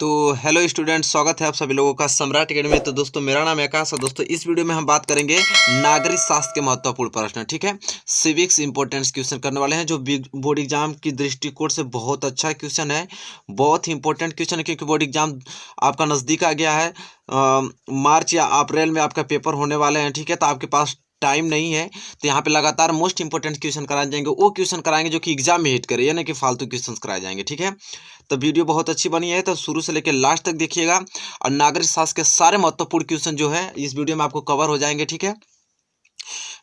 तो hello students, स्वागत है आप सभी लोगों का सम्राट अकेडमी में। तो दोस्तों मेरा नाम है आकाश और दोस्तों इस वीडियो में हम बात करेंगे नागरिक शास्त्र के महत्वपूर्ण प्रश्न। ठीक है, सिविक्स इंपॉर्टेंस क्वेश्चन करने वाले हैं जो बोर्ड एग्जाम की दृष्टिकोण से बहुत अच्छा क्वेश्चन है, बहुत ही इंपॉर्टेंट क्वेश्चन है क्योंकि बोर्ड एग्जाम आपका नज़दीक आ गया है। मार्च या अप्रैल में आपका पेपर होने वाले हैं। ठीक है, तो आपके पास टाइम नहीं है, तो यहाँ पे लगातार मोस्ट इंपोर्टेंट क्वेश्चन कराए जाएंगे। वो क्वेश्चन कराएंगे जो कि एग्जाम में हिट करे, यानी कि फालतू क्वेश्चंस कराए जाएंगे। ठीक है, तो वीडियो बहुत अच्छी बनी है, तो शुरू से लेकर लास्ट तक देखिएगा और नागरिक शास्त्र के सारे महत्वपूर्ण क्वेश्चन जो है इस वीडियो में आपको कवर हो जाएंगे। ठीक है,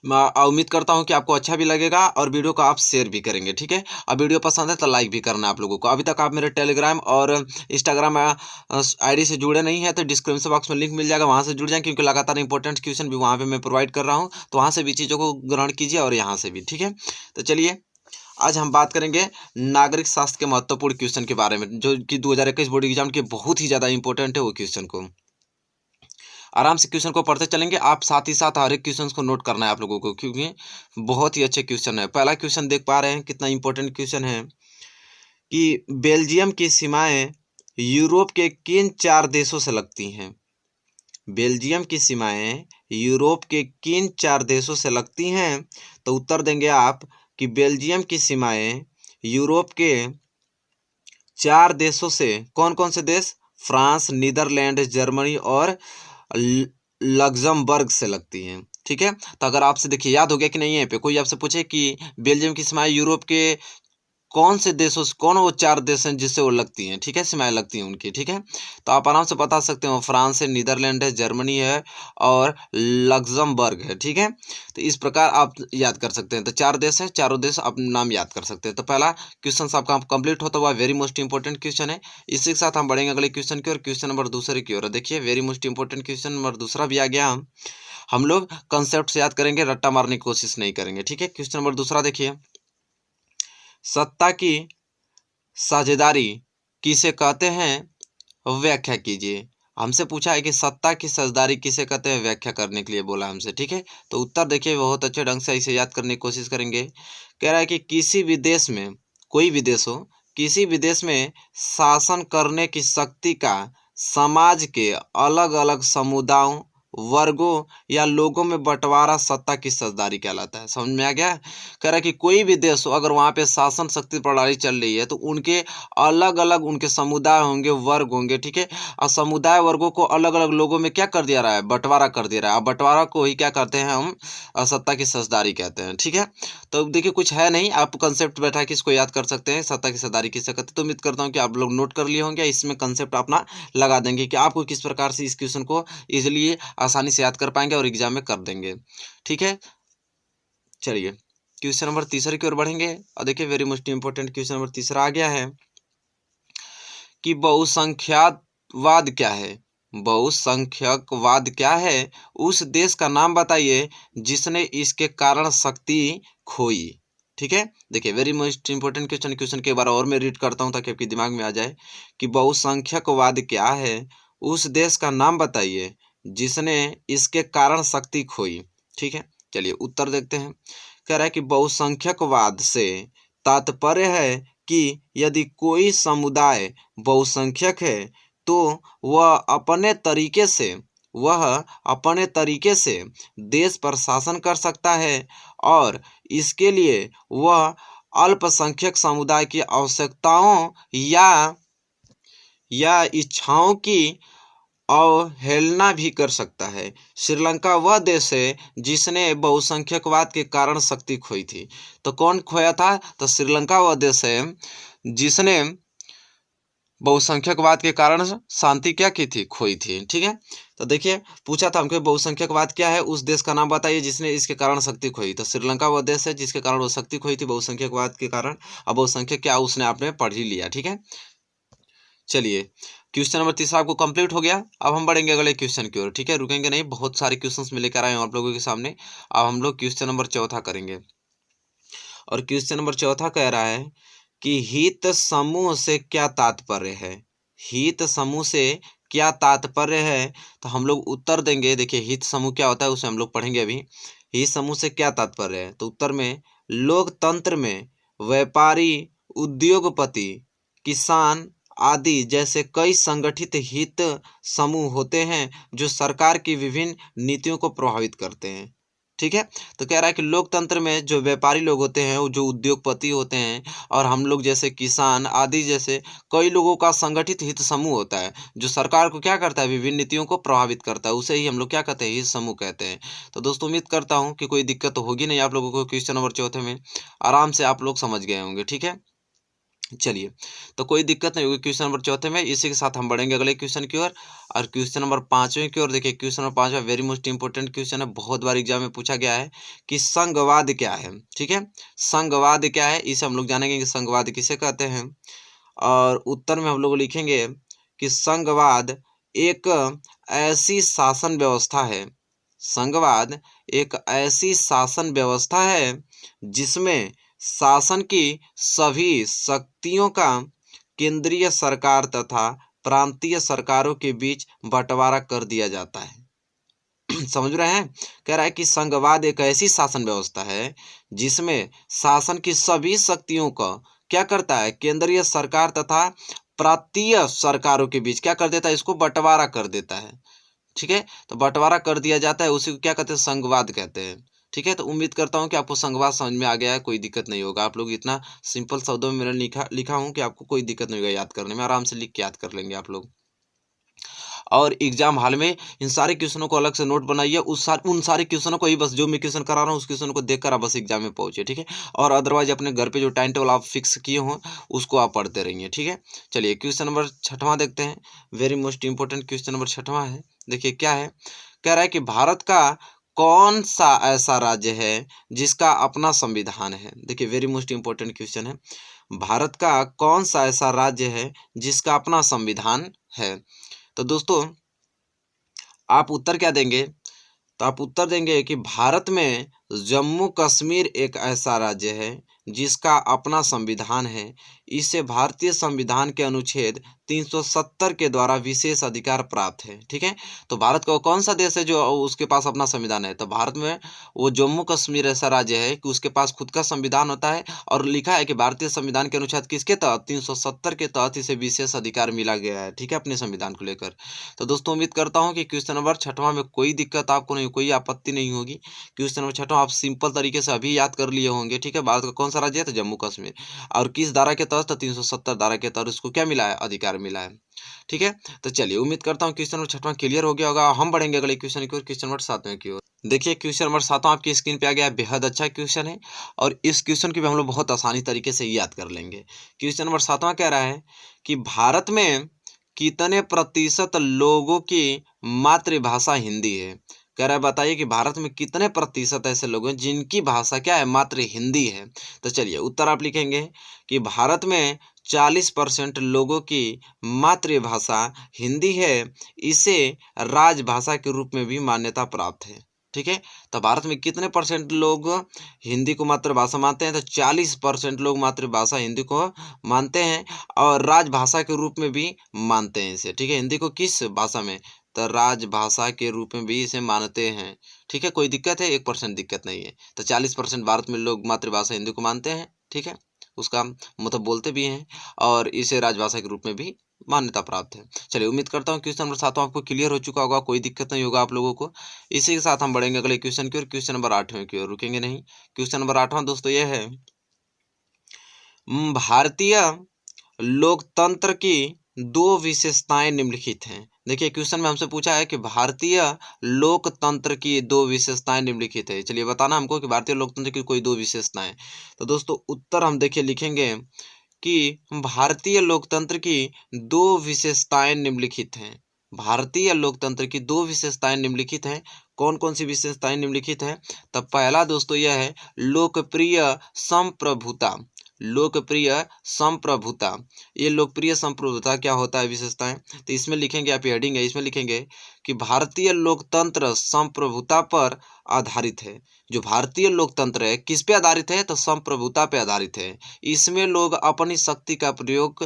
मैं उम्मीद करता हूं कि आपको अच्छा भी लगेगा और वीडियो को आप शेयर भी करेंगे। ठीक है, और वीडियो पसंद है तो लाइक भी करना है आप लोगों को। अभी तक आप मेरे टेलीग्राम और इंस्टाग्राम आईडी से जुड़े नहीं है तो डिस्क्रिप्शन बॉक्स में लिंक मिल जाएगा, वहां से जुड़ जाएं क्योंकि लगातार इंपॉर्टेंट क्वेश्चन भी वहां पे मैं प्रोवाइड कर रहा हूँ, तो वहां से भी चीज़ों को ग्रहण कीजिए और यहाँ से भी। ठीक है, तो चलिए आज हम बात करेंगे नागरिक शास्त्र के महत्वपूर्ण क्वेश्चन के बारे में जो कि 2021 बोर्ड एग्जाम के बहुत ही ज़्यादा इंपॉर्टेंट है। वो क्वेश्चन को आराम से क्वेश्चन को पढ़ते चलेंगे, आप साथ ही साथ हर एक क्वेश्चन को नोट करना है आप लोगों को क्योंकि बहुत ही अच्छे क्वेश्चन है। पहला क्वेश्चन देख पा रहे हैं कितना इंपॉर्टेंट क्वेश्चन है कि बेल्जियम की सीमाएं यूरोप के किन 4 देशों से लगती हैं। बेल्जियम की सीमाएं यूरोप के किन 4 देशों से लगती हैं? तो उत्तर देंगे आप कि बेल्जियम की सीमाएं यूरोप के 4 देशों से, कौन कौन से देश? फ्रांस, नीदरलैंड, जर्मनी और लग्जमबर्ग से लगती हैं। ठीक है, तो अगर आपसे देखिए याद हो गया कि नहीं है पे कोई आपसे पूछे कि बेल्जियम की सीमाएं यूरोप के कौन से देशों से, कौन वो 4 देश हैं जिससे वो लगती हैं, ठीक है, सीमाएं लगती हैं उनकी। ठीक है, तो आप आराम से बता सकते हो फ्रांस है, नीदरलैंड है, जर्मनी है और लग्जमबर्ग है। ठीक है, तो इस प्रकार आप याद कर सकते हैं। तो 4 देश हैं, चारों देश आप नाम याद कर सकते हैं। तो पहला क्वेश्चन आपका कंप्लीट होता हुआ वेरी मोस्ट इंपॉर्टेंट क्वेश्चन है। इसी के साथ हम बढ़ेंगे अगले क्वेश्चन की ओर, क्वेश्चन नंबर दूसरे की ओर। देखिए very most important question number दूसरा भी आ गया। हम लोग कंसेप्ट से याद करेंगे, रट्टा मारने की कोशिश नहीं करेंगे। ठीक है, क्वेश्चन नंबर दूसरा देखिए, सत्ता की साझेदारी किसे कहते हैं, व्याख्या कीजिए। हमसे पूछा है कि सत्ता की साझेदारी किसे कहते हैं, व्याख्या करने के लिए बोला हमसे। ठीक है, तो उत्तर देखिए बहुत अच्छे ढंग से इसे याद करने की कोशिश करेंगे। कह रहा है कि किसी भी देश में, कोई भी देश हो, किसी भी देश में शासन करने की शक्ति का समाज के अलग अलग समुदायों, वर्गों या लोगों में बंटवारा सत्ता की साझेदारी कहलाता है। समझ में आ गया? कह रहा है कि कोई भी देश हो, अगर वहाँ पे शासन शक्ति प्रणाली चल रही है तो उनके अलग अलग उनके समुदाय होंगे, वर्ग होंगे। ठीक है, और समुदाय वर्गों को अलग अलग लोगों में क्या कर दिया रहा है, बंटवारा कर दिया रहा है। अब बंटवारा को ही क्या करते हैं हम, सत्ता की साझेदारी कहते हैं। ठीक है, तो देखिए कुछ है नहीं, आप कंसेप्ट बैठा के इसको याद कर सकते हैं, सत्ता की साझेदारी किसे कहते हैं। तो उम्मीद करता हूँ कि आप लोग नोट कर लिए होंगे, इसमें कंसेप्ट अपना लगा देंगे कि आपको किस प्रकार से इस क्वेश्चन को इजिली आसानी से याद कर पाएंगे और एग्जाम में कर देंगे। ठीक है, चलिए क्वेश्चन नंबर तीसरे की ओर बढ़ेंगे और देखिए very most important question number तीसरा आ गया है कि बहुसंख्याकवाद क्या है। बहुसंख्यकवाद क्या है, उस देश का नाम बताइए जिसने इसके कारण शक्ति खोई। ठीक है, देखिए very most important question, question के बार और मैं रीड करता हूं ताकि आपके दिमाग में आ जाए कि बहुसंख्यकवाद क्या है, उस देश का नाम बताइए जिसने इसके कारण शक्ति खोई। ठीक है, चलिए उत्तर देखते हैं। कह रहा है कि बहुसंख्यकवाद से तात्पर्य है कि यदि कोई समुदाय बहुसंख्यक है तो वह अपने तरीके से देश पर शासन कर सकता है और इसके लिए वह अल्पसंख्यक समुदाय की आवश्यकताओं या इच्छाओं की अवहेलना भी कर सकता है। श्रीलंका वह देश है जिसने बहुसंख्यकवाद के कारण शक्ति खोई थी। तो कौन खोया था? तो श्रीलंका वह देश है जिसने बहुसंख्यकवाद के कारण शांति क्या की थी, खोई थी। ठीक है, तो देखिए पूछा था हमको बहुसंख्यकवाद क्या है, उस देश का नाम बताइए जिसने इसके कारण शक्ति खोई। तो श्रीलंका वह देश है जिसके कारण वो शक्ति खोई थी बहुसंख्यकवाद के कारण। अब बहुसंख्यक क्या उसने आपने पढ़ ही लिया। ठीक है, चलिए क्वेश्चन नंबर तीसरा आपको कंप्लीट हो गया। अब हम बढ़ेंगे अगले क्वेश्चन की ओर। ठीक है, रुकेंगे नहीं, बहुत सारे क्वेश्चंस में लेकर आए हैं आप लोगों के सामने। अब हम लोग क्वेश्चन नंबर चौथा करेंगे और क्वेश्चन नंबर चौथा कह रहा है कि हित समूह से क्या तात्पर्य है। हित समूह से क्या तात्पर्य है, तो हम लोग उत्तर देंगे। देखिए हित समूह क्या होता है उसे हम लोग पढ़ेंगे अभी। हित समूह से क्या तात्पर्य है, तो उत्तर में लोकतंत्र में व्यापारी, उद्योगपति, किसान आदि जैसे कई संगठित हित समूह होते हैं जो सरकार की विभिन्न नीतियों को प्रभावित करते हैं। ठीक है, तो कह रहा है कि लोकतंत्र में जो व्यापारी लोग होते हैं, वो जो उद्योगपति होते हैं, और हम लोग जैसे किसान आदि जैसे कई लोगों का संगठित हित समूह होता है जो सरकार को क्या करता है, विभिन्न नीतियों को प्रभावित करता है। उसे ही हम लोग क्या कहते हैं, हित समूह कहते हैं। तो दोस्तों उम्मीद करता हूँ कि कोई दिक्कत तो होगी नहीं आप लोगों को। क्वेश्चन नंबर चौथे में आराम से आप लोग समझ गए होंगे। ठीक है, चलिए, तो कोई दिक्कत नहीं होगी क्वेश्चन नंबर चौथे में। इसी के साथ हम बढ़ेंगे अगले क्वेश्चन की ओर, और क्वेश्चन नंबर पाँचवें की ओर। देखिए क्वेश्चन नंबर पाँचवा वेरी मोस्ट इंपॉर्टेंट क्वेश्चन है, बहुत बार एग्जाम में पूछा गया है कि संघवाद क्या है। ठीक है, संघवाद क्या है, इसे हम लोग जानेंगे कि संघवाद किसे कहते हैं। और उत्तर में हम लोग लिखेंगे कि संघवाद एक ऐसी शासन व्यवस्था है, संघवाद एक ऐसी शासन व्यवस्था है जिसमें शासन की सभी शक्तियों का केंद्रीय सरकार तथा प्रांतीय सरकारों के बीच बंटवारा कर दिया जाता है। समझ रहे हैं, कह रहा है कि संघवाद एक ऐसी शासन व्यवस्था है जिसमें शासन की सभी शक्तियों का क्या करता है, केंद्रीय सरकार तथा प्रांतीय सरकारों के बीच क्या कर देता है, इसको बंटवारा कर देता है। ठीक है, तो बंटवारा कर दिया जाता है, उसी को क्या कहते हैं, संघवाद कहते हैं। ठीक है, तो उम्मीद करता हूं कि आपको संघवाद समझ में आ गया है, कोई दिक्कत नहीं होगा। आप लोग इतना सिंपल शब्दों में मैंने लिखा हूं कि आपको कोई दिक्कत नहीं होगा याद करने में, आराम से लिख के याद कर लेंगे आप लोग। और एग्जाम हॉल में इन सारे क्वेश्चनों को अलग से नोट बनाइए, उन सारे क्वेश्चनों को ही बस जो मैं क्वेश्चन करा रहा हूँ उस क्वेश्चन को देखकर आप बस एग्जाम में पहुंचे। ठीक है, और अदरवाइज अपने घर पे जो टाइम टेबल आप फिक्स किए हों उसको आप पढ़ते रहिए। ठीक है, चलिए क्वेश्चन नंबर छठवां देखते हैं, very most important question number छठवां है। देखिए क्या है, कह रहा है कि भारत का कौन सा ऐसा राज्य है जिसका अपना संविधान है। देखिए वेरी मोस्ट इंपॉर्टेंट क्वेश्चन है, भारत का कौन सा ऐसा राज्य है जिसका अपना संविधान है। तो दोस्तों आप उत्तर क्या देंगे, तो आप उत्तर देंगे कि भारत में जम्मू कश्मीर एक ऐसा राज्य है जिसका अपना संविधान है। इसे भारतीय संविधान के अनुच्छेद 370 के द्वारा विशेष अधिकार प्राप्त है। ठीक है, तो भारत का कौन सा देश है जो उसके पास अपना संविधान है, तो भारत में वो जम्मू कश्मीर ऐसा राज्य है कि उसके पास खुद का संविधान होता है, और लिखा है कि भारतीय संविधान के अनुच्छेद किसके तहत, 370 के तहत इसे विशेष अधिकार मिला गया है। ठीक है, अपने संविधान को लेकर। तो दोस्तों उम्मीद करता हूँ कि क्वेश्चन नंबर छठवां में कोई दिक्कत आपको नहीं, कोई आपत्ति नहीं होगी। क्वेश्चन नंबर छठवां आप सिंपल तरीके से अभी याद कर लिए होंगे। ठीक है, भारत का कौन सा राज्य है, तो जम्मू कश्मीर, और किस धारा के तहत, तो 370 धारा के तहत उसको क्या मिला है, अधिकार मिला है। ठीक है, तो चलिए उम्मीद करता हूँ क्वेश्चन नंबर छठवां क्लियर हो गया होगा। हम बढ़ेंगे अगले क्वेश्चन की ओर, क्वेश्चन नंबर सातवें की ओर। देखिए क्वेश्चन नंबर सातवां आपकी स्क्रीन पे आ गया है, बेहद अच्छा क्वेश्चन है, और इस क्वेश्चन की भी हम लोग बहुत आसानी तरीके से याद कर लेंगे। क्वेश्चन नंबर सातवां कह रहा है कि भारत में कितने प्रतिशत लोगों की मातृभाषा हिंदी है। कह रहा है बताइए कि भारत में कितने प्रतिशत ऐसे लोग हैं जिनकी भाषा क्या है, मातृ हिंदी है। तो चलिए उत्तर आप लिखेंगे कि भारत में 40% लोगों की मातृभाषा हिंदी है, इसे राजभाषा के रूप में भी मान्यता प्राप्त है। ठीक है, तो भारत में कितने परसेंट लोग हिंदी को मातृभाषा मानते हैं, तो 40% लोग मातृभाषा हिंदी को मानते हैं, और राजभाषा के रूप में भी मानते हैं इसे। ठीक है, हिंदी को किस भाषा में, तो राजभाषा के रूप में भी इसे मानते हैं। ठीक है, कोई दिक्कत है, 1% दिक्कत नहीं है। तो 40% भारत में लोग मातृभाषा हिंदी को मानते हैं। ठीक है, उसका मतलब बोलते भी हैं, और इसे राजभाषा के रूप में भी मान्यता प्राप्त है। चलिए उम्मीद करता हूँ क्वेश्चन नंबर 7 आपको क्लियर हो चुका होगा, कोई दिक्कत नहीं होगा आप लोगों को। इसी के साथ हम बढ़ेंगे अगले क्वेश्चन की ओर, क्वेश्चन नंबर 8वें की ओर, रुकेंगे नहीं। क्वेश्चन नंबर 8वां दोस्तों यह है, भारतीय लोकतंत्र की दो विशेषताएं निम्नलिखित हैं। देखिए क्वेश्चन में हमसे पूछा है कि भारतीय लोकतंत्र की दो विशेषताएं निम्नलिखित है। चलिए बताना हमको कि भारतीय लोकतंत्र की कोई दो विशेषताएं। तो दोस्तों उत्तर हम देखिए लिखेंगे कि भारतीय लोकतंत्र की दो विशेषताएं निम्नलिखित हैं। भारतीय लोकतंत्र की दो विशेषताएं निम्नलिखित हैं। कौन कौन सी विशेषताएं निम्नलिखित है, तब पहला दोस्तों यह है लोकप्रिय संप्रभुता। लोकप्रिय संप्रभुता, ये लोकप्रिय संप्रभुता क्या होता है विशेषताएं, तो इसमें लिखेंगे, आप हेडिंग है इसमें लिखेंगे कि भारतीय लोकतंत्र संप्रभुता पर आधारित है। जो भारतीय लोकतंत्र है किस पे आधारित है, तो संप्रभुता पे आधारित है। इसमें लोग अपनी शक्ति का प्रयोग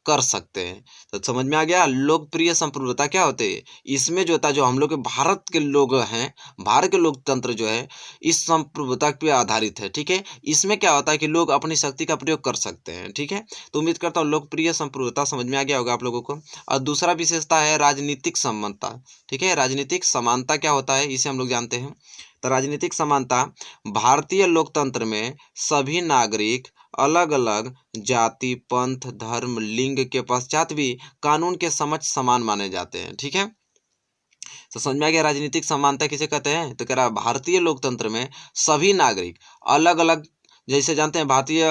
कर सकते हैं। तो समझ में आ गया। लोकप्रिय संप्रभुता क्या होते हैं, इसमें जो होता है, जो हम लोग के भारत के लोग हैं, भारत के लोकतंत्र जो है इस संप्रभुता पे आधारित है। ठीक है, इसमें क्या होता है कि लोग अपनी शक्ति का प्रयोग कर सकते हैं। ठीक है, तो उम्मीद करता हूँ लोकप्रिय संप्रभुता समझ में आ गया होगा आप लोगों को। और दूसरा विशेषता है राजनीतिक समानता। ठीक है, राजनीतिक समानता क्या होता है इसे हम लोग जानते हैं। तो राजनीतिक समानता, भारतीय लोकतंत्र में सभी नागरिक अलग अलग जाति, पंथ, धर्म, लिंग के पश्चात भी कानून के समक्ष समान माने जाते हैं। ठीक है, तो समझ में आ गया राजनीतिक समानता किसे कहते हैं। तो कह रहा है भारतीय लोकतंत्र में सभी नागरिक अलग अलग, जैसे जानते हैं भारतीय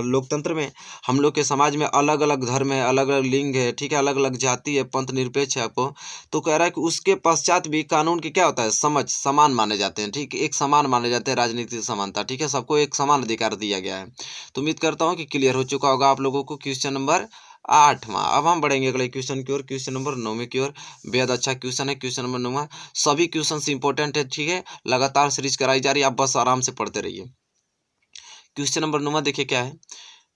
लोकतंत्र में हम लोग के समाज में अलग अलग धर्म है, अलग अलग लिंग है, ठीक है, अलग अलग जाति है, पंथ निरपेक्ष है आपको। तो कह रहा है कि उसके पश्चात भी कानून की क्या होता है, समझ समान माने जाते हैं। ठीक, एक समान माने जाते हैं, राजनीतिक समानता। ठीक है, सबको एक समान अधिकार दिया गया है। तो उम्मीद करता हूँ कि क्लियर हो चुका होगा आप लोगों को क्वेश्चन नंबर 8वां। अब हम बढ़ेंगे अगले क्वेश्चन की ओर, क्वेश्चन नंबर 9 की ओर। बेहद अच्छा क्वेश्चन है क्वेश्चन नंबर 9। सभी क्वेश्चन इंपॉर्टेंट है। ठीक है, लगातार सीरीज कराई जा रही है, आप बस आराम से पढ़ते रहिए। क्वेश्चन नंबर 9 देखिए क्या है,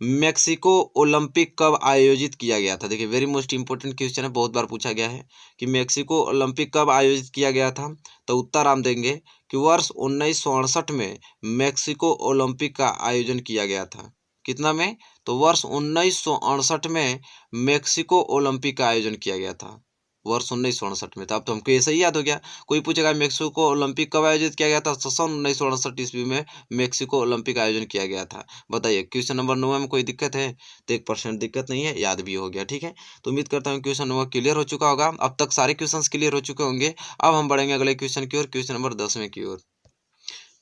मेक्सिको ओलंपिक कब आयोजित किया गया था। देखिए वेरी मोस्ट इंपोर्टेंट क्वेश्चन है, बहुत बार पूछा गया है कि मेक्सिको ओलंपिक कब आयोजित किया गया था। तो उत्तर हम देंगे कि वर्ष 1968 में मेक्सिको ओलंपिक का आयोजन किया गया था। कितना में, तो वर्ष 1968 में मेक्सिको ओलंपिक का आयोजन किया गया था, वर्ष 1968 में। तो अब तो हमको ऐसे ही याद हो गया। कोई पूछेगा मेक्सिको ओलंपिक कब आयोजित किया गया था, तो सन 1968 ईस्वी में मेक्सिको ओलंपिक आयोजन किया गया था। बताइए क्वेश्चन नंबर 9 में कोई दिक्कत है, तो 1% दिक्कत नहीं है, याद भी हो गया। ठीक है, तो उम्मीद करता हूँ क्वेश्चन नंबर क्लियर हो चुका होगा। अब तक सारे क्वेश्चन क्लियर हो चुके होंगे। अब हम बढ़ेंगे अगले क्वेश्चन की ओर, क्वेश्चन नंबर 10वें की ओर।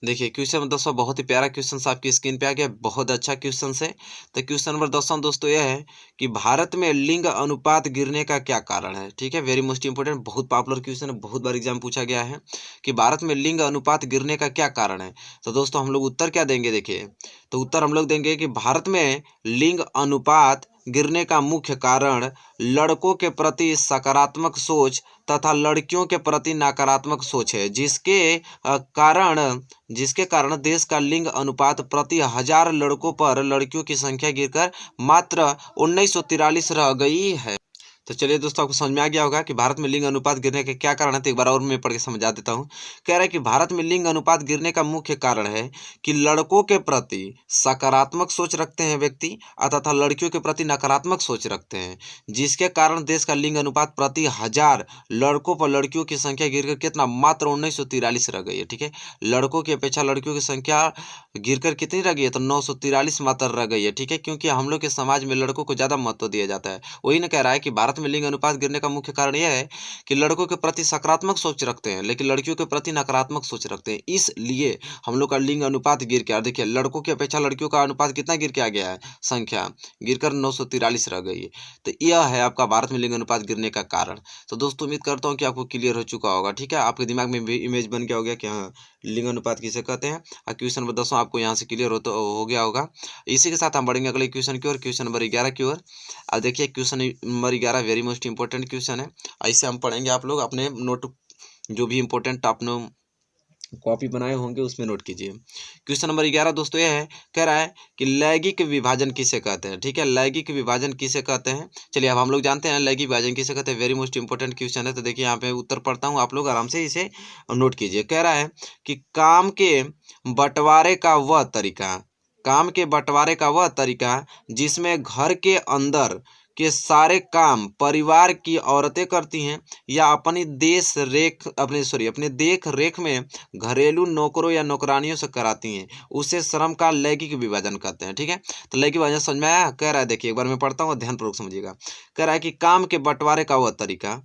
देखिए क्वेश्चन नंबर 10वां बहुत ही प्यारा क्वेश्चन आपकी स्क्रीन पे आ गया, बहुत अच्छा क्वेश्चन है। तो क्वेश्चन नंबर 10वां दोस्तों यह है कि भारत में लिंग अनुपात गिरने का क्या कारण है। ठीक है, वेरी मोस्ट इंपोर्टेंट, बहुत पॉपुलर क्वेश्चन है, बहुत बार एग्जाम पूछा गया है कि भारत में लिंग अनुपात गिरने का क्या कारण है। तो दोस्तों हम लोग उत्तर क्या देंगे, देखिए तो उत्तर हम लोग देंगे कि भारत में लिंग अनुपात गिरने का मुख्य कारण लड़कों के प्रति सकारात्मक सोच तथा लड़कियों के प्रति नकारात्मक सोच है, जिसके कारण देश का लिंग अनुपात प्रति 1000 लड़कों पर लड़कियों की संख्या गिरकर मात्र 1943 रह गई है। तो चलिए दोस्तों आपको समझ में आ गया होगा कि भारत में लिंग अनुपात गिरने के क्या कारण है। तो एक बार और मैं पढ़ के समझा देता हूँ। कह रहा है कि भारत में लिंग अनुपात गिरने का मुख्य कारण है कि लड़कों के प्रति सकारात्मक सोच रखते हैं व्यक्ति तथा लड़कियों के प्रति नकारात्मक सोच रखते हैं, जिसके कारण देश का लिंग अनुपात प्रति 1000 लड़कों पर लड़कियों की संख्या गिरकर कितना, मात्र 1943 रह गई है। ठीक है, लड़कों की अपेक्षा लड़कियों की संख्या गिरकर कितनी रह गई है, तो 943 मात्र रह गई है। ठीक है, क्योंकि हम लोग के समाज में लड़कों को ज्यादा महत्व दिया जाता है। वही ना कह रहा है कि भारत में लिंग अनुपात गिरने का मुख्य कारण यह है कि लड़कों के प्रति सकारात्मक सोच रखते हैं लेकिन लड़कियों के प्रति नकारात्मक सोच रखते हैं, इसलिए हम लोग का लिंग अनुपात गिर के, देखिए लड़कों की अपेक्षा लड़कियों का अनुपात कितना गिर के आ गया है, संख्या गिरकर 943 रह गई है। तो यह है आपका भारत में लिंग अनुपात गिरने का कारण। तो दोस्तों उम्मीद करता हूँ कि आपको क्लियर हो चुका होगा। ठीक है, आपके दिमाग में भी इमेज बन गया होगा कि हाँ लिंग अनुपात किसे कहते हैं। और क्वेश्चन नंबर 10 आपको यहाँ से क्लियर हो गया होगा। इसी के साथ हम बढ़ेंगे अगले क्वेश्चन की ओर, क्वेश्चन नंबर 11 की ओर। अब देखिए question number 11 very most important question है। ऐसे हम पढ़ेंगे, आप लोग अपने नोट जो भी इंपॉर्टेंट आपने कॉपी बनाए होंगे उसमें नोट कीजिए। क्वेश्चन नंबर 11 दोस्तों यह है, कह रहा है कि लैंगिक विभाजन किसे कहते हैं। ठीक है, लैंगिक विभाजन किसे कहते हैं। चलिए अब हम लोग जानते हैं लैंगिक विभाजन किसे कहते हैं, वेरी मोस्ट इंपॉर्टेंट क्वेश्चन है। तो देखिए यहाँ पे उत्तर पढ़ता हूँ, आप लोग आराम से इसे नोट कीजिए। कह रहा है कि काम के बंटवारे का वह तरीका जिसमें घर के अंदर के सारे काम परिवार की औरतें करती हैं या अपनी देख रेख में घरेलू नौकरों या नौकरानियों से कराती हैं, उसे श्रम का लैंगिक विभाजन कहते हैं। ठीक है, तो लैंगिक विभाजन समझ में आया। कह रहा है, देखिए एक बार मैं पढ़ता हूँ, ध्यानपूर्वक समझिएगा। कह रहा है कि काम के बंटवारे का वह तरीका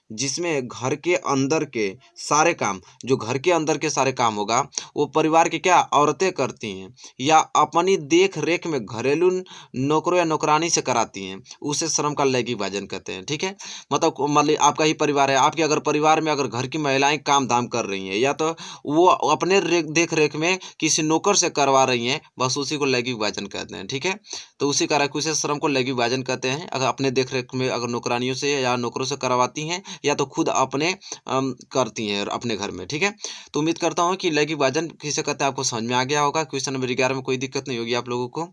जिसमें घर के अंदर के सारे काम, जो घर के अंदर के सारे काम होगा वो परिवार की क्या औरतें करती हैं या अपनी देख रेख में घरेलू नौकरों या नौकरानी से कराती हैं, उसे श्रम का लैंगिक विभाजन कहते हैं। ठीक है, मतलब आपका ही परिवार है, आपके अगर परिवार में अगर घर की महिलाएं काम धाम कर रही हैं या तो वो अपने देख रेख में किसी नौकर से करवा रही हैं, बस उसी को लैंगिक विभाजन कहते हैं। ठीक है, तो उसी कारण उसे श्रम को लैंगिक विभाजन कहते हैं। अगर अपने देख रेख में अगर नौकरानियों से या नौकरों से करवाती हैं या तो खुद अपने करती हैं अपने घर में। ठीक है, तो उम्मीद करता हूँ कि लैंगिक विभाजन किसे कहते हैं आपको समझ में आ गया होगा। क्वेश्चन नंबर 11 में कोई दिक्कत नहीं होगी आप लोगों को।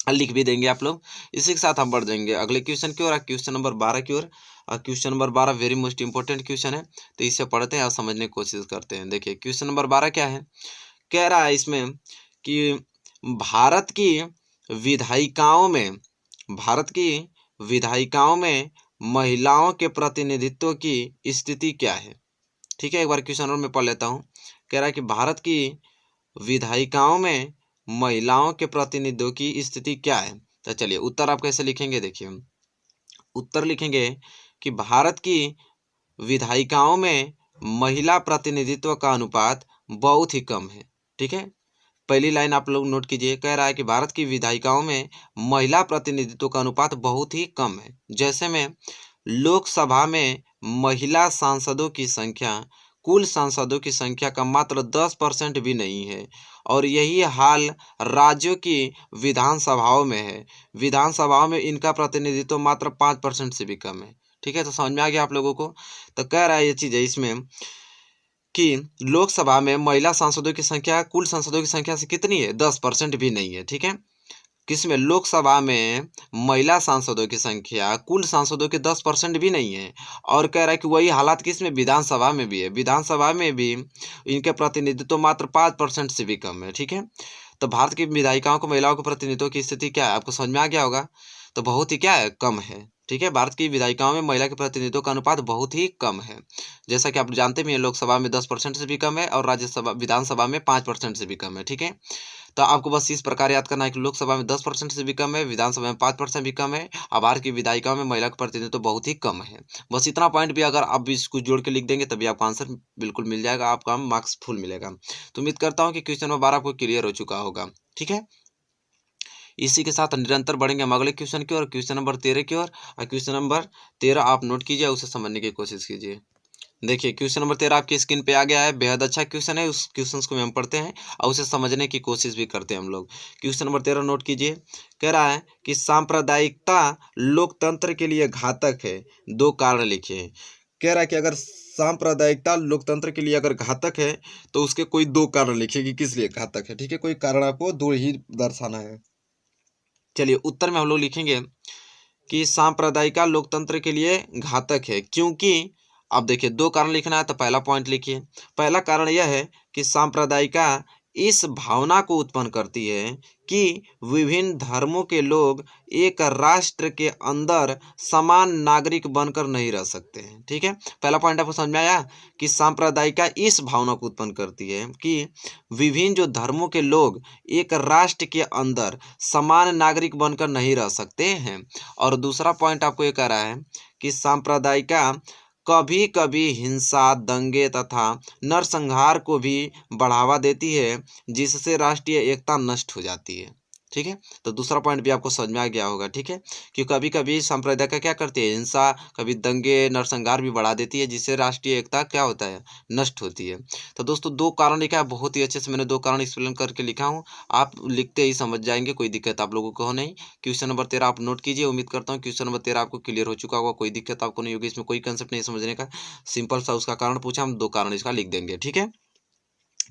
लिख भी देंगे आप लोग। इसी के साथ हम बढ़ जाएंगे अगले क्वेश्चन की ओर, क्वेश्चन नंबर 12 की ओर। Question number 12 very most important question है, तो इसे पढ़ते हैं और समझने की कोशिश करते हैं। देखिए क्वेश्चन नंबर 12 क्या है, कह रहा है इसमें कि भारत की विधायिकाओं में भारत की विधायिकाओं में महिलाओं के प्रतिनिधित्व की स्थिति क्या है। ठीक है, एक बार क्वेश्चन और मैं पढ़ लेता हूँ। कह रहा है कि भारत की विधायिकाओं में महिलाओं के प्रतिनिधित्व की स्थिति क्या है। तो चलिए उत्तर आप कैसे लिखेंगे, देखिए उत्तर लिखेंगे कि भारत की विधायिकाओं में महिला प्रतिनिधित्व का अनुपात बहुत ही कम है। ठीक है, पहली लाइन आप लोग नोट कीजिए, कह रहा है कि भारत की विधायिकाओं में महिला प्रतिनिधित्व का अनुपात बहुत ही कम है। जैसे में लोकसभा में महिला सांसदों की संख्या कुल सांसदों की संख्या का मात्र 10% भी नहीं है, और यही हाल राज्यों की विधानसभाओं में है। विधानसभाओं में इनका प्रतिनिधित्व मात्र 5% से भी कम है। ठीक है, तो समझ में आ गया आप लोगों को। तो कह रहा है ये चीज़ है इसमें कि लोकसभा में महिला सांसदों की संख्या कुल सांसदों की संख्या से कितनी है, 10% भी नहीं है। ठीक है, किसमें, लोकसभा में महिला सांसदों की संख्या कुल सांसदों के 10% भी नहीं है, और कह रहा है कि वही हालात किसमें, विधानसभा में भी है। विधानसभा में भी इनके प्रतिनिधित्व मात्र 5% से भी कम है। ठीक है, तो भारत की विधायिकाओं को महिलाओं के प्रतिनिधित्व की स्थिति क्या है, आपको समझ में आ गया होगा। तो बहुत ही क्या है, कम है। ठीक है, भारत की विधायिकाओं में महिला के प्रतिनिधित्व का अनुपात बहुत ही कम है। जैसा कि आप जानते भी हैं, लोकसभा में 10% से भी कम है और राज्यसभा विधानसभा में 5% से भी कम है। ठीक है, तो आपको बस इस प्रकार याद करना है कि लोकसभा में 10% से भी कम है, विधानसभा में 5% भी कम है, और भारत की विधायिकाओं में महिला का प्रतिनिधित्व बहुत ही कम है। बस इतना पॉइंट भी अगर आप इसको जोड़ के लिख देंगे तभी आपका आंसर बिल्कुल मिल जाएगा, आपका मार्क्स फुल मिलेगा। तो उम्मीद करता हूँ कि क्वेश्चन नंबर 12 आपको क्लियर हो चुका होगा। ठीक है, इसी के साथ निरंतर बढ़ेंगे हम अगले क्वेश्चन की ओर, क्वेश्चन नंबर 13 की ओर। और क्वेश्चन नंबर 13 आप नोट कीजिए, उसे समझने की कोशिश कीजिए। देखिए क्वेश्चन नंबर 13 आपकी स्क्रीन पे आ गया है, बेहद अच्छा क्वेश्चन है। उस क्वेश्चन को हम पढ़ते हैं और उसे समझने की कोशिश भी करते हैं हम लोग। क्वेश्चन नंबर 13 नोट कीजिए, कह रहा है कि सांप्रदायिकता लोकतंत्र के लिए घातक है, दो कारण लिखिए। कह रहा है कि अगर सांप्रदायिकता लोकतंत्र के लिए अगर घातक है तो उसके कोई दो कारण लिखिए कि किस लिए घातक है। ठीक है, कोई कारण आपको दो ही दर्शाना है। चलिए उत्तर में हम लोग लिखेंगे कि सांप्रदायिकता लोकतंत्र के लिए घातक है, क्योंकि अब देखिए दो कारण लिखना है, तो पहला पॉइंट लिखिए। पहला कारण यह है कि सांप्रदायिकता इस भावना को उत्पन्न करती है कि विभिन्न धर्मों के लोग एक राष्ट्र के अंदर समान नागरिक बनकर नहीं रह सकते हैं। ठीक है, पहला पॉइंट आपको समझ में आया कि सांप्रदायिकता इस भावना को उत्पन्न करती है कि विभिन्न जो धर्मों के लोग एक राष्ट्र के अंदर समान नागरिक बनकर नहीं रह सकते हैं। और दूसरा पॉइंट आपको ये कह रहा है कि सांप्रदायिकता कभी कभी हिंसा, दंगे तथा नरसंहार को भी बढ़ावा देती है, जिससे राष्ट्रीय एकता नष्ट हो जाती है। ठीक है, तो दूसरा पॉइंट भी आपको समझ में आ गया होगा। ठीक है, कि कभी कभी सांप्रदायिकता क्या करती है, हिंसा, कभी दंगे नरसंहार भी बढ़ा देती है, जिससे राष्ट्रीय एकता क्या होता है, नष्ट होती है। तो दोस्तों दो कारण लिखा है, बहुत ही अच्छे से मैंने दो कारण एक्सप्लेन करके लिखा हूँ, आप लिखते ही समझ जाएंगे, कोई दिक्कत आप लोगों को हो नहीं। क्वेश्चन नंबर 13 आप नोट कीजिए, उम्मीद करता हूँ क्वेश्चन नंबर 13 आपको क्लियर हो चुका होगा, कोई दिक्कत आपको नहीं होगी, इसमें कोई कंसेप्ट नहीं समझने का, सिंपल सा उसका कारण पूछा, हम दो कारण इसका लिख देंगे। ठीक है,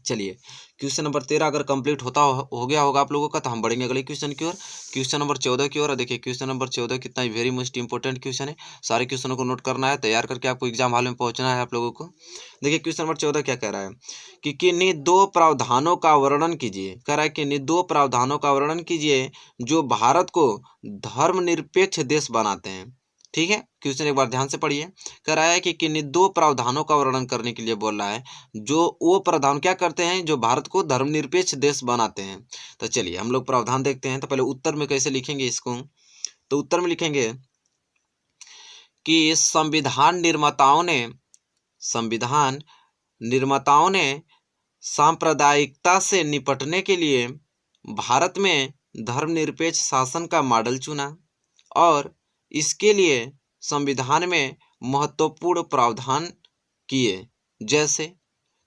चलिए क्वेश्चन नंबर 13 अगर कंप्लीट हो गया होगा आप लोगों का, तो हम बढ़ेंगे अगले क्वेश्चन की ओर, क्वेश्चन नंबर 14 की ओर। देखिए क्वेश्चन नंबर 14 कितना ही वेरी मोस्ट इंपॉर्टेंट क्वेश्चन है, सारे क्वेश्चनों को नोट करना है, तैयार करके आपको एग्जाम हॉल में पहुंचना है आप लोगों को। देखिए क्वेश्चन नंबर 14 क्या कह रहा है कि किन्हीं दो प्रावधानों का वर्णन कीजिए। कह रहा है किन्हीं दो प्रावधानों का वर्णन कीजिए जो भारत को धर्मनिरपेक्ष देश बनाते हैं। ठीक है, क्वेश्चन एक बार ध्यान से पढ़िए, कह रहा है कि किन्हीं दो प्रावधानों का वर्णन करने के लिए बोल रहा है जो वो प्रावधान क्या करते हैं जो भारत को धर्मनिरपेक्ष देश बनाते हैं। तो चलिए हम लोग प्रावधान देखते हैं। तो पहले उत्तर में कैसे लिखेंगे इसको, तो उत्तर में लिखेंगे कि संविधान निर्माताओं ने सांप्रदायिकता से निपटने के लिए भारत में धर्मनिरपेक्ष शासन का मॉडल चुना, और इसके लिए संविधान में महत्वपूर्ण प्रावधान किए। जैसे,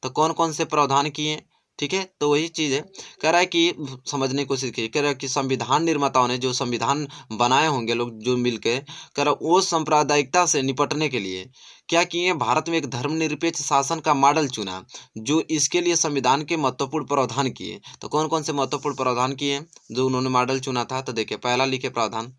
तो कौन कौन से प्रावधान किए, ठीक है। तो वही चीज़ है, कह रहा है कि समझने की कोशिश कीजिए, कह रहा है कि संविधान निर्माताओं ने जो संविधान बनाए होंगे लोग जो मिलके, कह रहा वो सांप्रदायिकता से निपटने के लिए क्या किए, भारत में एक धर्मनिरपेक्ष शासन का मॉडल चुना, जो इसके लिए संविधान के महत्वपूर्ण प्रावधान किए। तो कौन कौन से महत्वपूर्ण प्रावधान किए जो उन्होंने मॉडल चुना था? तो देखिए, पहला लिखे प्रावधान,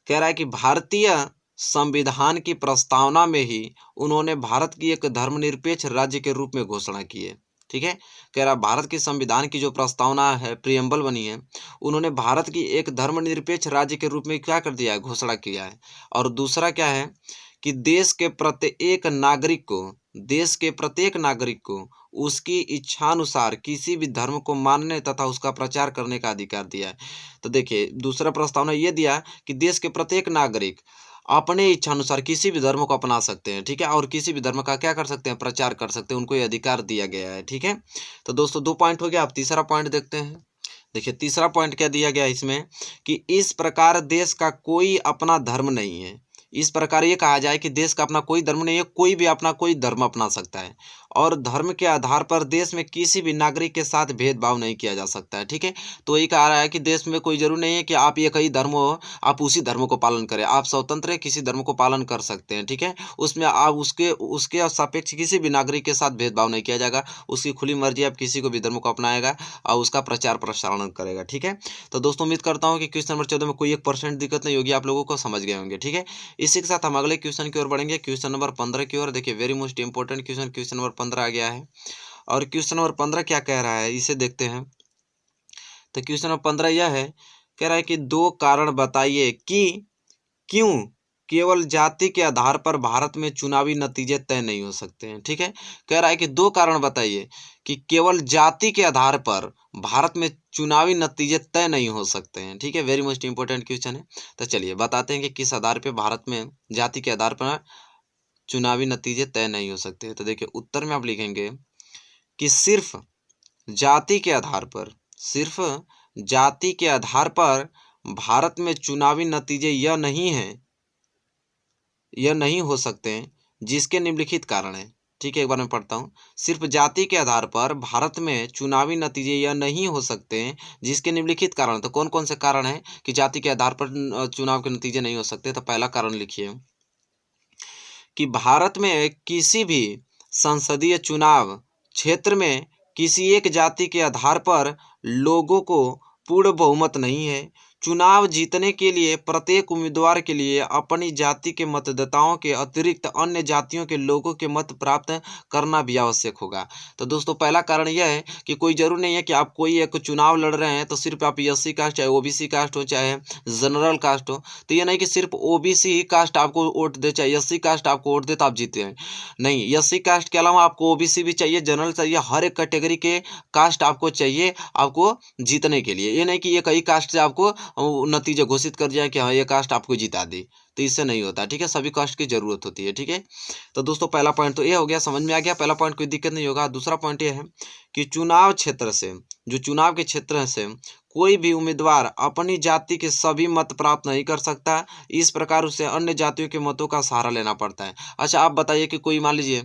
कह रहा है कि भारतीय संविधान की प्रस्तावना में ही उन्होंने भारत की एक धर्मनिरपेक्ष राज्य के रूप में घोषणा की है। ठीक है, कह रहा भारत की संविधान की जो प्रस्तावना है, प्रियम्बल बनी है, उन्होंने भारत की एक धर्मनिरपेक्ष राज्य के रूप में क्या कर दिया है, घोषणा किया है। और दूसरा क्या है कि देश के प्रत्येक नागरिक को उसकी इच्छानुसार किसी भी धर्म को मानने तथा उसका प्रचार करने का अधिकार दिया है। तो देखिए, दूसरा प्रस्तावना ये दिया कि देश के प्रत्येक नागरिक अपने इच्छानुसार किसी भी धर्म को अपना सकते हैं। ठीक है, और किसी भी धर्म का क्या कर सकते हैं, प्रचार कर सकते हैं, उनको ये अधिकार दिया गया है। ठीक है, तो दोस्तों 2 पॉइंट हो गया। आप तीसरा पॉइंट देखते हैं। देखिए, तीसरा पॉइंट क्या दिया गया इसमें कि इस प्रकार देश का कोई अपना धर्म नहीं है। इस प्रकार ये कहा जाए कि देश का अपना कोई धर्म नहीं है, कोई भी अपना कोई धर्म अपना सकता है, और धर्म के आधार पर देश में किसी भी नागरिक के साथ भेदभाव नहीं किया जा सकता है। ठीक है, तो यही कहा रहा है कि देश में कोई जरूरी नहीं है कि आप एक ही धर्म हो, आप उसी धर्म को पालन करें, आप स्वतंत्र है, किसी धर्म को पालन कर सकते हैं। ठीक है, उसमें आप उसके सापेक्ष किसी भी नागरिक के साथ भेदभाव नहीं किया जाएगा, उसकी खुली मर्जी, आप किसी को भी धर्म को अपनाएगा और उसका प्रचार प्रसारण करेगा। ठीक है, तो दोस्तों उम्मीद करता हूँ कि क्वेश्चन नंबर 14 में कोई 1% दिक्कत नहीं होगी, आप लोगों को समझ गए होंगे। ठीक है, इसी के साथ हम अगले क्वेश्चन की ओर बढ़ेंगे, क्वेश्चन नंबर 15 की ओर। देखिए, very most important question, question number 15 आ गया है। और क्वेश्चन नंबर 15 क्या कह रहा है, इसे देखते हैं। तो क्वेश्चन नंबर 15 यह है, कह रहा है कि 2 कारण बताइए कि क्यों केवल जाति के आधार पर भारत में चुनावी नतीजे तय नहीं हो सकते हैं। ठीक है, कह रहा है कि 2 कारण बताइए कि केवल जाति के आधार पर भारत में चुनावी नतीजे तय नहीं हो सकते हैं। ठीक है, वेरी मोस्ट इंपॉर्टेंट क्वेश्चन है। तो चलिए बताते हैं कि किस आधार पर भारत में जाति के आधार पर चुनावी नतीजे तय नहीं हो सकते। तो देखिए, उत्तर में आप लिखेंगे कि सिर्फ जाति के आधार पर भारत में चुनावी नतीजे यह नहीं हो सकते हैं जिसके निम्नलिखित कारण हैं। ठीक है, एक बार मैं पढ़ता हूँ। सिर्फ जाति के आधार पर भारत में चुनावी नतीजे यह नहीं हो सकते हैं जिसके निम्नलिखित कारण। तो कौन कौन से कारण हैं कि जाति के आधार पर चुनाव के नतीजे नहीं हो सकते? तो पहला कारण लिखिए कि भारत में किसी भी संसदीय चुनाव क्षेत्र में किसी एक जाति के आधार पर लोगों को पूर्ण बहुमत नहीं है। चुनाव जीतने के लिए प्रत्येक उम्मीदवार के लिए अपनी जाति के मतदाताओं के अतिरिक्त अन्य जातियों के लोगों के मत प्राप्त करना भी आवश्यक होगा। तो दोस्तों, पहला कारण यह है कि कोई जरूर नहीं है कि आप कोई एक चुनाव लड़ रहे हैं तो सिर्फ आप एससी कास्ट, चाहे ओबीसी कास्ट हो, चाहे जनरल कास्ट हो, तो ये नहीं कि सिर्फ ओबीसी ही कास्ट आपको वोट दे, चाहे एससी कास्ट आपको वोट दे तो आप जीते हैं। नहीं, एससी कास्ट के अलावा आपको ओबीसी भी चाहिए, जनरल चाहिए, हर एक कैटेगरी के कास्ट आपको चाहिए आपको जीतने के लिए। ये नहीं कि एक ही कास्ट से आपको नतीजे घोषित कर दिया कि हाँ ये कास्ट आपको जिता दे, तो इससे नहीं होता। ठीक है, सभी कास्ट की जरूरत होती है। ठीक है, तो दोस्तों पहला पॉइंट तो ये हो गया, समझ में आ गया। पहला पॉइंट कोई दिक्कत नहीं होगा। दूसरा पॉइंट ये है कि चुनाव के क्षेत्र से कोई भी उम्मीदवार अपनी जाति के सभी मत प्राप्त नहीं कर सकता। इस प्रकार उसे अन्य जातियों के मतों का सहारा लेना पड़ता है। अच्छा, आप बताइए कि कोई मान लीजिए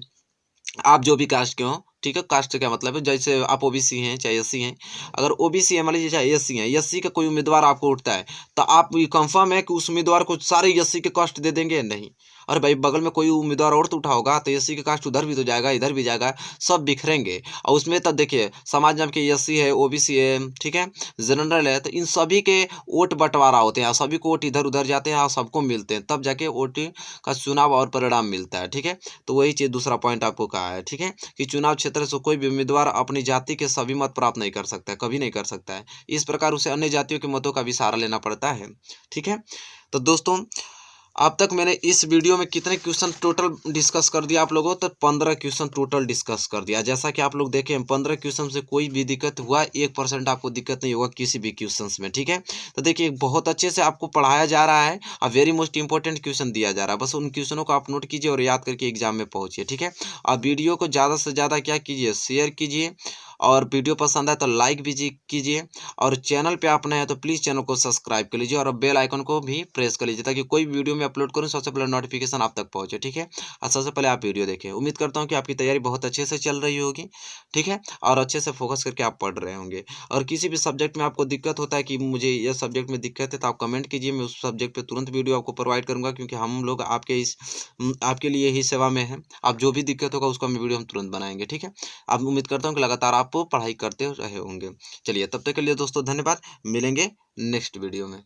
आप जो भी कास्ट के हो, ठीक है, कास्ट का मतलब है जैसे आप ओबीसी हैं चाहे एससी हैं, अगर ओबीसी है मान लीजिए चाहे एससी हैं, एससी का कोई उम्मीदवार आपको उठता है तो आप ये कंफर्म है कि उस उम्मीदवार को सारे एससी के कास्ट दे देंगे? नहीं। अरे भाई, बगल में कोई उम्मीदवार और तो उठा होगा तो एससी के कास्ट उधर भी तो जाएगा, इधर भी जाएगा, सब बिखरेंगे। और उसमें तब देखिए, समाज में के एससी है, ओबीसी है, ठीक है, जनरल है, तो इन सभी के वोट बंटवारा होते हैं, सभी को वोट इधर उधर जाते हैं और सबको मिलते हैं, तब जाके वोट का चुनाव और परिणाम मिलता है। ठीक है, तो वही चीज़ दूसरा पॉइंट आपको कहा है। ठीक है, कि चुनाव क्षेत्र से कोई भी उम्मीदवार अपनी जाति के सभी मत प्राप्त नहीं कर सकता है, कभी नहीं कर सकता है। इस प्रकार उसे अन्य जातियों के मतों का भी सहारा लेना पड़ता है। ठीक है, तो दोस्तों अब तक मैंने इस वीडियो में कितने क्वेश्चन टोटल डिस्कस कर दिया आप लोगों, तो 15 क्वेश्चन टोटल डिस्कस कर दिया। जैसा कि आप लोग देखें 15 क्वेश्चन से कोई भी दिक्कत हुआ 1% आपको दिक्कत नहीं होगा किसी भी क्वेश्चन में। ठीक है, तो देखिए बहुत अच्छे से आपको पढ़ाया जा रहा है और वेरी मोस्ट इंपॉर्टेंट क्वेश्चन दिया जा रहा है। बस उन क्वेश्चनों को आप नोट कीजिए और याद करके एग्जाम में पहुँचिए। ठीक है, और वीडियो को ज़्यादा से ज़्यादा क्या कीजिए, शेयर कीजिए और वीडियो पसंद आए तो लाइक भी कीजिए, और चैनल पे आप नए हैं तो प्लीज़ चैनल को सब्सक्राइब कर लीजिए और बेल आइकन को भी प्रेस कर लीजिए, ताकि कोई वीडियो मैं अपलोड करूँ सबसे पहले नोटिफिकेशन आप तक पहुँचे, ठीक है। और सबसे पहले आप वीडियो देखें। उम्मीद करता हूँ कि आपकी तैयारी बहुत अच्छे से चल रही होगी, ठीक है, और अच्छे से फोकस करके आप पढ़ रहे होंगे। और किसी भी सब्जेक्ट में आपको दिक्कत होता है कि मुझे ये सब्जेक्ट में दिक्कत है, तो आप कमेंट कीजिए, मैं उस सब्जेक्ट पे तुरंत वीडियो आपको प्रोवाइड करूँगा, क्योंकि हम लोग आपके लिए ही सेवा में हैं। आप जो भी दिक्कत होगा उसका हम वीडियो हम तुरंत बनाएँगे, ठीक है। अब उम्मीद करता हूँ कि लगातार आप पढ़ाई करते रहे होंगे। चलिए तब तक के लिए दोस्तों धन्यवाद, मिलेंगे नेक्स्ट वीडियो में।